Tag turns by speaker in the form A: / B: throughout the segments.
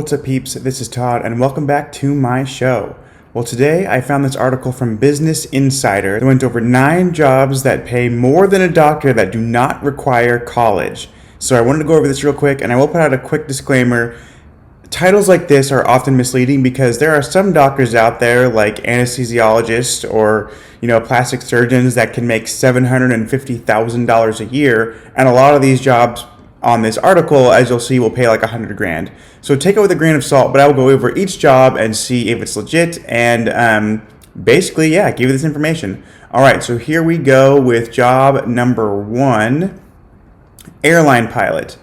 A: What's up, peeps? This is Todd, and welcome back to my show. Well, today I found this article from Business Insider that went over 9 jobs that pay more than a doctor that do not require college. So I wanted to go over this real quick, and I will put out a quick disclaimer. Titles like this are often misleading because there are some doctors out there, like anesthesiologists or plastic surgeons, that can make $750,000 a year, and a lot of these jobs on this article, as you'll see, will pay like $100,000. So take it with a grain of salt, but I will go over each job and see if it's legit and basically, give you this information. All right, so here we go with job number 1, airline pilot.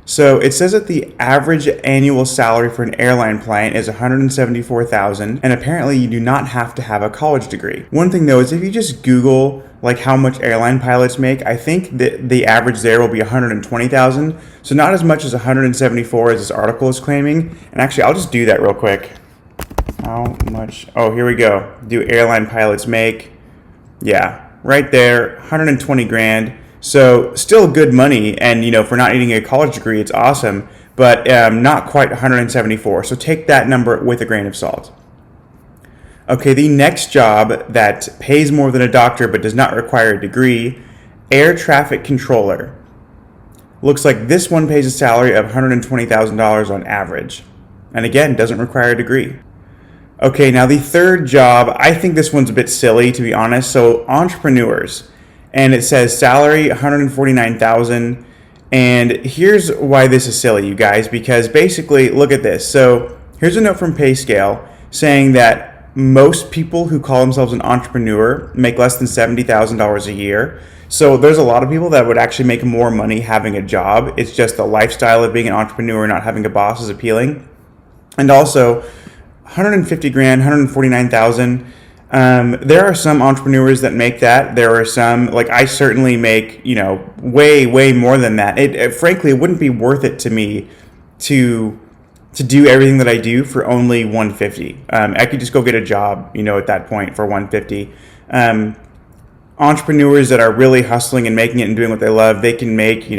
A: So it says that the average annual salary for an airline pilot is $174,000, and apparently you do not have to have a college degree. One thing though is if you just Google like how much airline pilots make, I think that the average there will be $120,000. So not as much as $174,000 as this article is claiming. And actually, I'll just do that real quick. How much? Oh, here we go. Do airline pilots make? Yeah, right there, $120,000. So still good money, and for not needing a college degree, it's awesome, but not quite 174. So take that number with a grain of salt. Okay, the next job that pays more than a doctor but does not require a degree, air traffic controller. Looks like this one pays a salary of $120,000 on average, and again, doesn't require a degree. Okay, now the third job, I think this one's a bit silly, to be honest. So entrepreneurs. And it says salary $149,000, and here's why this is silly, you guys, because basically, look at this. So here's a note from PayScale saying that most people who call themselves an entrepreneur make less than $70,000 a year. So there's a lot of people that would actually make more money having a job. It's just the lifestyle of being an entrepreneur, not having a boss, is appealing. And also, $150,000, $149,000. There are some entrepreneurs that make that. There are some, like I certainly make, way more than that. Frankly, it wouldn't be worth it to me to do everything that I do for only $150. I could just go get a job, at that point for $150. Entrepreneurs that are really hustling and making it and doing what they love, they can make,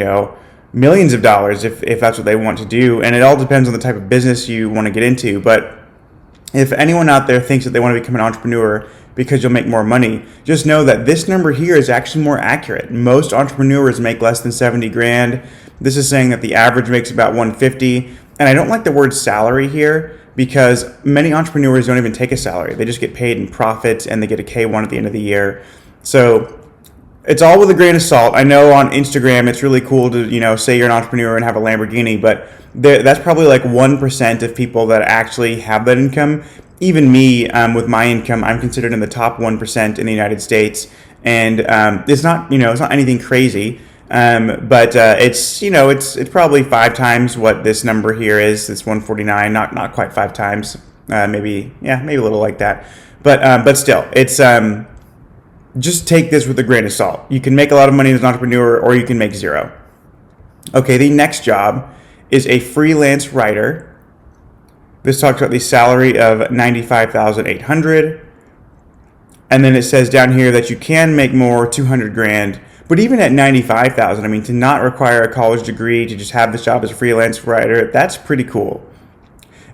A: millions of dollars if that's what they want to do. And it all depends on the type of business you want to get into. But if anyone out there thinks that they want to become an entrepreneur because you'll make more money, just know that this number here is actually more accurate. Most entrepreneurs make less than $70,000. This is saying that the average makes about $150,000. And I don't like the word salary here because many entrepreneurs don't even take a salary. They just get paid in profits and they get a K1 at the end of the year. So it's all with a grain of salt. I know on Instagram it's really cool to say you're an entrepreneur and have a Lamborghini, but that's probably like 1% of people that actually have that income. Even me, with my income, I'm considered in the top 1% in the United States, and it's not it's not anything crazy, but it's probably 5 times what this number here is. It's 149, not quite 5 times, maybe a little like that, but still, it's just take this with a grain of salt. You can make a lot of money as an entrepreneur, or you can make zero. Okay, the next job is a freelance writer. This talks about the salary of $95,800, and then it says down here that you can make more, $200,000. But even at $95,000, to not require a college degree, to just have this job as a freelance writer, that's pretty cool.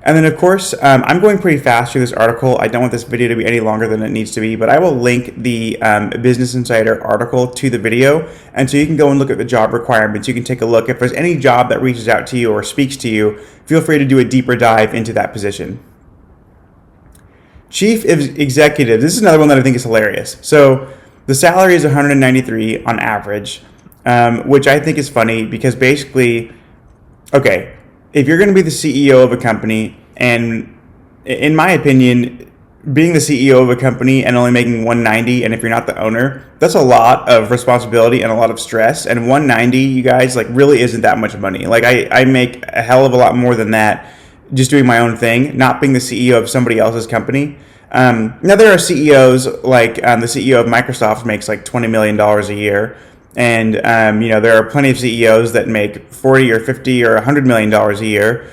A: And then, of course, I'm going pretty fast through this article. I don't want this video to be any longer than it needs to be, but I will link the Business Insider article to the video, and so you can go and look at the job requirements. You can take a look. If there's any job that reaches out to you or speaks to you, feel free to do a deeper dive into that position. Chief Executive. This is another one that I think is hilarious. So the salary is $193,000 on average, which I think is funny because basically, okay, if you're going to be the CEO of a company, and in my opinion, being the CEO of a company and only making $190,000, and if you're not the owner, that's a lot of responsibility and a lot of stress. And $190,000, you guys, really isn't that much money. I make a hell of a lot more than that just doing my own thing, not being the CEO of somebody else's company. Now there are CEOs like the CEO of Microsoft makes like $20 million a year. And, there are plenty of CEOs that make $40 or $50 or $100 million a year.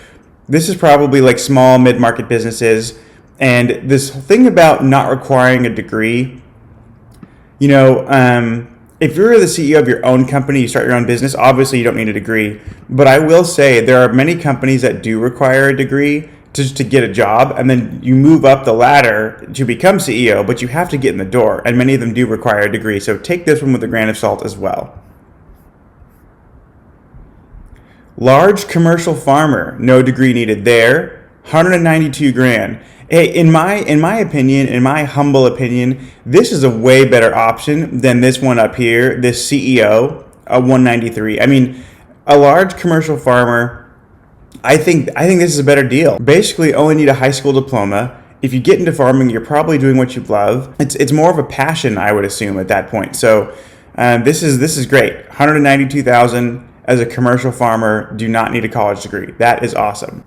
A: This is probably like small mid-market businesses. And this thing about not requiring a degree, If you're the CEO of your own company, you start your own business, obviously you don't need a degree. But I will say there are many companies that do require a degree to get a job, and then you move up the ladder to become CEO, but you have to get in the door, and many of them do require a degree. So take this one with a grain of salt as well. Large commercial farmer, no degree needed there, 192 grand. Hey, in my opinion, in my humble opinion, this is a way better option than this one up here, this CEO, a 193. I mean, a large commercial farmer, I think this is a better deal. Basically, only need a high school diploma. If you get into farming, you're probably doing what you love. It's more of a passion, I would assume, at that point. So this is great. 192,000 as a commercial farmer. Do not need a college degree. That is awesome.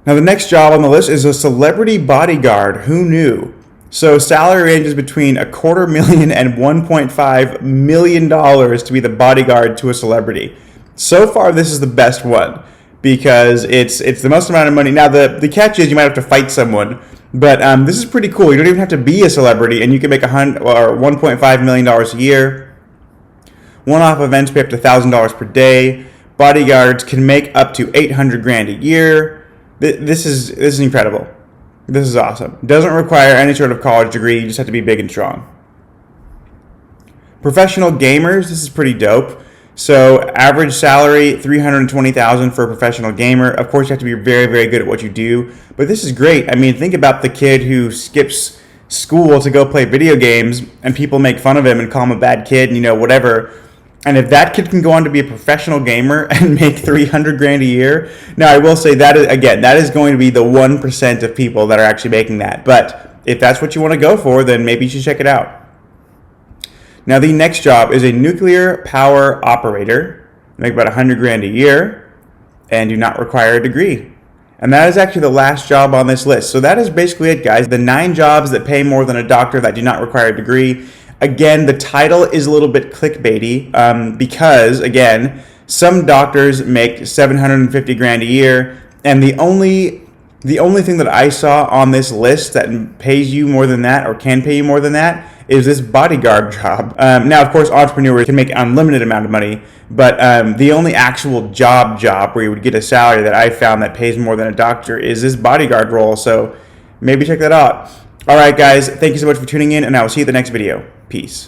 A: Now the next job on the list is a celebrity bodyguard. Who knew? So salary ranges between $250,000 and $1.5 million to be the bodyguard to a celebrity. So far, this is the best one because it's the most amount of money. Now the catch is you might have to fight someone, but this is pretty cool. You don't even have to be a celebrity, and you can make $1.5 million a year. One-off events pay up to $1,000 per day. Bodyguards can make up to $800,000 a year. This is incredible. This is awesome. Doesn't require any sort of college degree. You just have to be big and strong. Professional gamers. This is pretty dope. So average salary, $320,000 for a professional gamer. Of course, you have to be very, very good at what you do. But this is great. I mean, think about the kid who skips school to go play video games, and people make fun of him and call him a bad kid, and whatever. And if that kid can go on to be a professional gamer and make $300,000 a year, now I will say that is going to be the 1% of people that are actually making that. But if that's what you want to go for, then maybe you should check it out. Now the next job is a nuclear power operator. Make about $100,000 a year and do not require a degree. And that is actually the last job on this list. So that is basically it, guys. The 9 jobs that pay more than a doctor that do not require a degree. Again, the title is a little bit clickbaity because, again, some doctors make $750,000 a year, and the only thing that I saw on this list that pays you more than that or can pay you more than that is this bodyguard job. Now, of course, entrepreneurs can make an unlimited amount of money, but the only actual job where you would get a salary that I found that pays more than a doctor is this bodyguard role. So maybe check that out. All right, guys, thank you so much for tuning in, and I will see you in the next video. Peace.